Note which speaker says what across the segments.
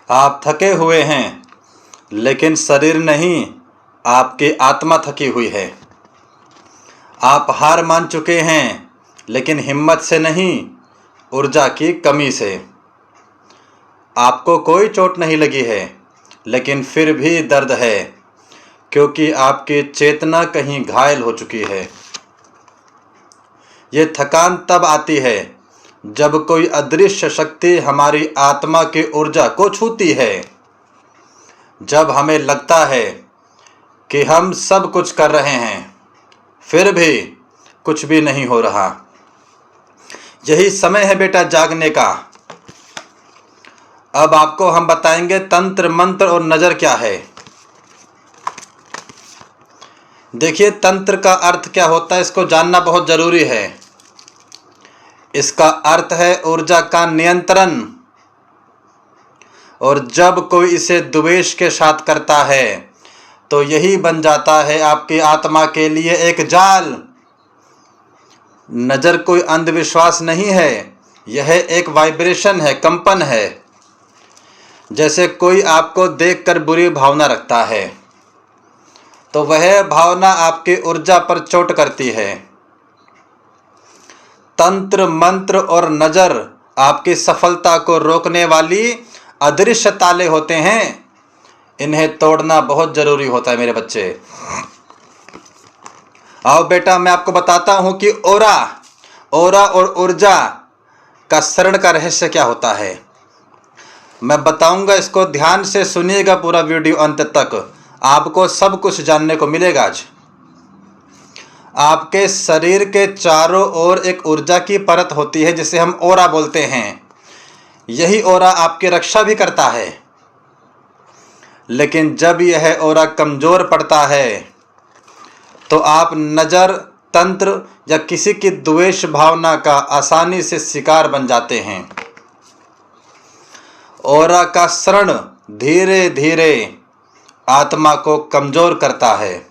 Speaker 1: आप थके हुए हैं, लेकिन शरीर नहीं, आपकी आत्मा थकी हुई है। आप हार मान चुके हैं, लेकिन हिम्मत से नहीं, ऊर्जा की कमी से। आपको कोई चोट नहीं लगी है, लेकिन फिर भी दर्द है, क्योंकि आपकी चेतना कहीं घायल हो चुकी है। ये थकान तब आती है जब कोई अदृश्य शक्ति हमारी आत्मा की ऊर्जा को छूती है। जब हमें लगता है कि हम सब कुछ कर रहे हैं, फिर भी कुछ भी नहीं हो रहा। यही समय है बेटा जागने का। अब आपको हम बताएंगे तंत्र, मंत्र और नज़र क्या है। देखिए, तंत्र का अर्थ क्या होता है, इसको जानना बहुत ज़रूरी है। इसका अर्थ है ऊर्जा का नियंत्रण, और जब कोई इसे द्वेष के साथ करता है तो यही बन जाता है आपकी आत्मा के लिए एक जाल। नज़र कोई अंधविश्वास नहीं है, यह एक वाइब्रेशन है, कंपन है। जैसे कोई आपको देखकर बुरी भावना रखता है, तो वह भावना आपकी ऊर्जा पर चोट करती है। तंत्र, मंत्र और नज़र आपकी सफलता को रोकने वाली अदृश्य ताले होते हैं। इन्हें तोड़ना बहुत ज़रूरी होता है मेरे बच्चे। आओ बेटा, मैं आपको बताता हूं कि ओरा और ऊर्जा का शरण का रहस्य क्या होता है। मैं बताऊंगा, इसको ध्यान से सुनिएगा, पूरा वीडियो अंत तक आपको सब कुछ जानने को मिलेगा। आज आपके शरीर के चारों ओर एक ऊर्जा की परत होती है, जिसे हम ओरा बोलते हैं। यही ओरा आपकी रक्षा भी करता है, लेकिन जब यह ओरा कमज़ोर पड़ता है तो आप नज़र, तंत्र या किसी की द्वेष भावना का आसानी से शिकार बन जाते हैं। ओरा का शरण धीरे धीरे आत्मा को कमज़ोर करता है,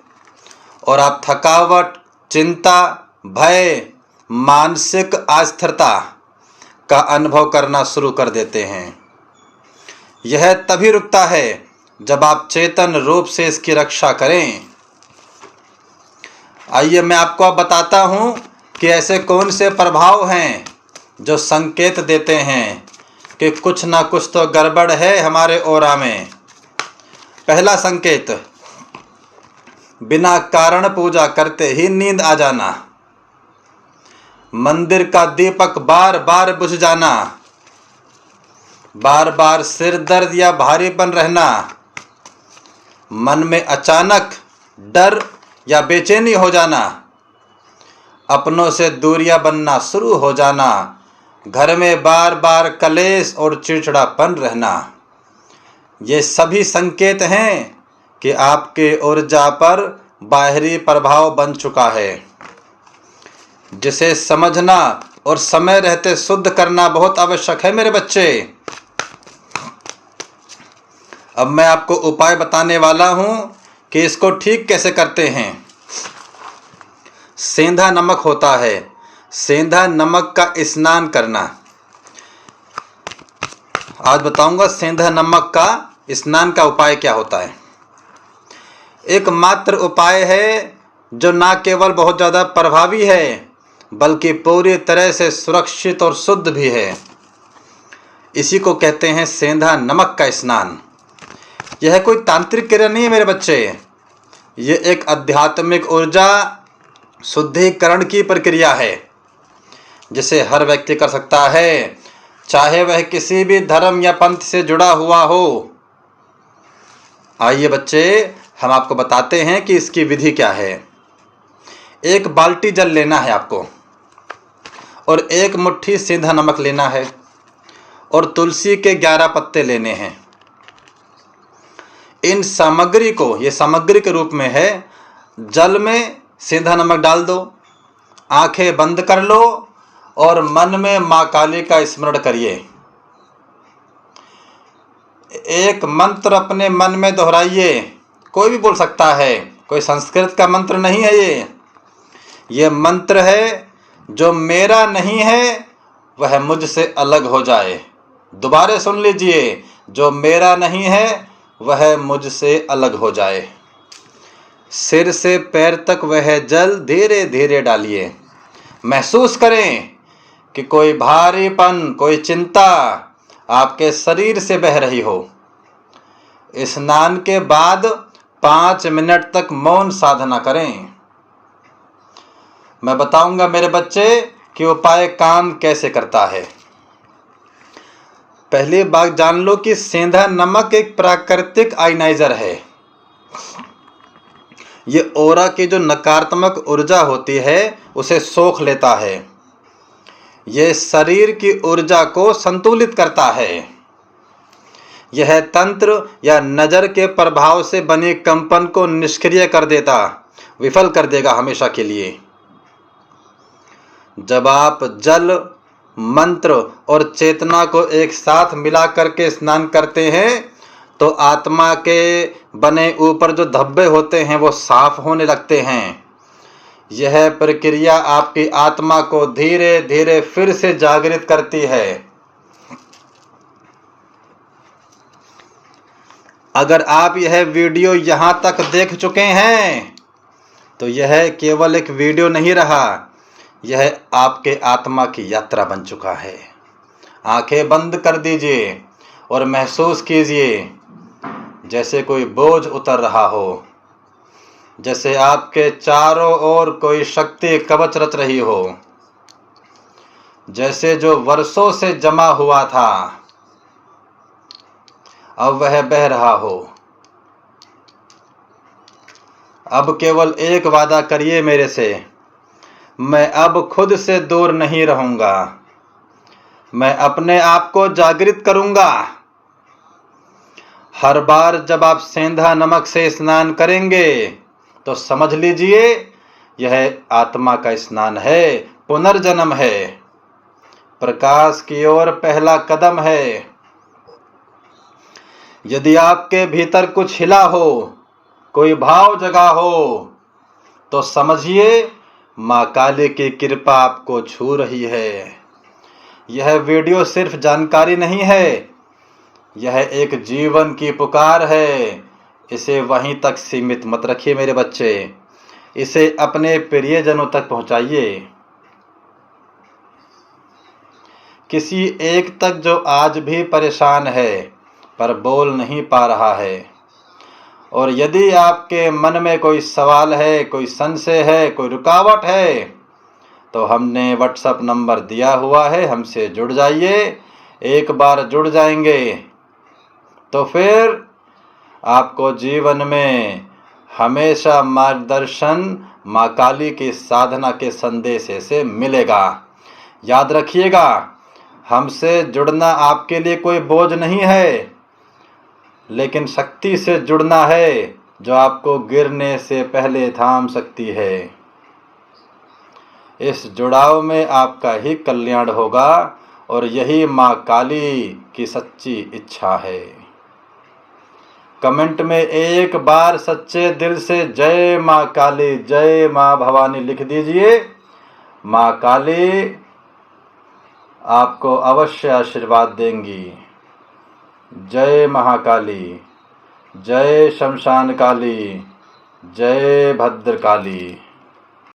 Speaker 1: और आप थकावट, चिंता, भय, मानसिक अस्थिरता का अनुभव करना शुरू कर देते हैं। यह तभी रुकता है जब आप चेतन रूप से इसकी रक्षा करें। आइए मैं आपको अब बताता हूं कि ऐसे कौन से प्रभाव हैं जो संकेत देते हैं कि कुछ ना कुछ तो गड़बड़ है हमारे ओरा में। पहला संकेत, बिना कारण पूजा करते ही नींद आ जाना। मंदिर का दीपक बार बार बुझ जाना। बार बार सिर दर्द या भारीपन रहना। मन में अचानक डर या बेचैनी हो जाना। अपनों से दूरियां बनना शुरू हो जाना। घर में बार बार कलेश और चिड़चिड़ापन रहना। ये सभी संकेत हैं कि आपके ऊर्जा पर बाहरी प्रभाव बन चुका है, जिसे समझना और समय रहते शुद्ध करना बहुत आवश्यक है मेरे बच्चे। अब मैं आपको उपाय बताने वाला हूं कि इसको ठीक कैसे करते हैं। सेंधा नमक होता है, सेंधा नमक का स्नान करना। आज बताऊंगा सेंधा नमक का स्नान का उपाय क्या होता है। एकमात्र उपाय है जो ना केवल बहुत ज़्यादा प्रभावी है, बल्कि पूरी तरह से सुरक्षित और शुद्ध भी है। इसी को कहते हैं सेंधा नमक का स्नान। यह कोई तांत्रिक क्रिया नहीं है मेरे बच्चे, ये एक आध्यात्मिक ऊर्जा शुद्धिकरण की प्रक्रिया है, जिसे हर व्यक्ति कर सकता है, चाहे वह किसी भी धर्म या पंथ से जुड़ा हुआ हो। आइए बच्चे, हम आपको बताते हैं कि इसकी विधि क्या है। एक बाल्टी जल लेना है आपको, और एक मुट्ठी सेंधा नमक लेना है, और तुलसी के 11 पत्ते लेने हैं। इन सामग्री को, ये सामग्री के रूप में है, जल में सेंधा नमक डाल दो, आंखें बंद कर लो और मन में माँ काली का स्मरण करिए। एक मंत्र अपने मन में दोहराइए, कोई भी बोल सकता है, कोई संस्कृत का मंत्र नहीं है ये मंत्र है, जो मेरा नहीं है वह मुझसे अलग हो जाए। दोबारा सुन लीजिए, जो मेरा नहीं है वह मुझसे अलग हो जाए। सिर से पैर तक वह जल धीरे धीरे डालिए। महसूस करें कि कोई भारीपन, कोई चिंता आपके शरीर से बह रही हो। स्नान के बाद 5 मिनट तक मौन साधना करें। मैं बताऊंगा मेरे बच्चे कि उपाय काम कैसे करता है। पहली बात जान लो कि सेंधा नमक एक प्राकृतिक आयनाइजर है। ये ओरा की जो नकारात्मक ऊर्जा होती है उसे सोख लेता है। यह शरीर की ऊर्जा को संतुलित करता है। यह तंत्र या नजर के प्रभाव से बने कंपन को निष्क्रिय कर देता, विफल कर देगा हमेशा के लिए। जब आप जल, मंत्र और चेतना को एक साथ मिला करके स्नान करते हैं तो आत्मा के बने ऊपर जो धब्बे होते हैं वो साफ होने लगते हैं। यह प्रक्रिया आपकी आत्मा को धीरे धीरे फिर से जागृत करती है। अगर आप यह वीडियो यहाँ तक देख चुके हैं तो यह केवल एक वीडियो नहीं रहा, यह आपके आत्मा की यात्रा बन चुका है। आंखें बंद कर दीजिए और महसूस कीजिए जैसे कोई बोझ उतर रहा हो, जैसे आपके चारों ओर कोई शक्ति कवच रच रही हो, जैसे जो वर्षों से जमा हुआ था अब वह बह रहा हो। अब केवल एक वादा करिए मेरे से, मैं अब खुद से दूर नहीं रहूंगा। मैं अपने आप को जागृत करूंगा। हर बार जब आप सेंधा नमक से स्नान करेंगे तो समझ लीजिए यह आत्मा का स्नान है, पुनर्जन्म है, प्रकाश की ओर पहला कदम है। यदि आपके भीतर कुछ हिला हो, कोई भाव जगा हो तो समझिए माँ काली की कृपा आपको छू रही है। यह वीडियो सिर्फ जानकारी नहीं है, यह एक जीवन की पुकार है। इसे वहीं तक सीमित मत रखिए मेरे बच्चे, इसे अपने प्रियजनों तक पहुंचाइए। किसी एक तक जो आज भी परेशान है पर बोल नहीं पा रहा है। और यदि आपके मन में कोई सवाल है, कोई संशय है, कोई रुकावट है तो हमने व्हाट्सएप नंबर दिया हुआ है, हमसे जुड़ जाइए। एक बार जुड़ जाएंगे तो फिर आपको जीवन में हमेशा मार्गदर्शन माँ काली की साधना के संदेश से मिलेगा। याद रखिएगा, हमसे जुड़ना आपके लिए कोई बोझ नहीं है, लेकिन शक्ति से जुड़ना है जो आपको गिरने से पहले थाम सकती है। इस जुड़ाव में आपका ही कल्याण होगा और यही माँ काली की सच्ची इच्छा है। कमेंट में एक बार सच्चे दिल से जय माँ काली, जय माँ भवानी लिख दीजिए। माँ काली आपको अवश्य आशीर्वाद देंगी। जय महाकाली, जय शमशान काली, जय भद्रकाली।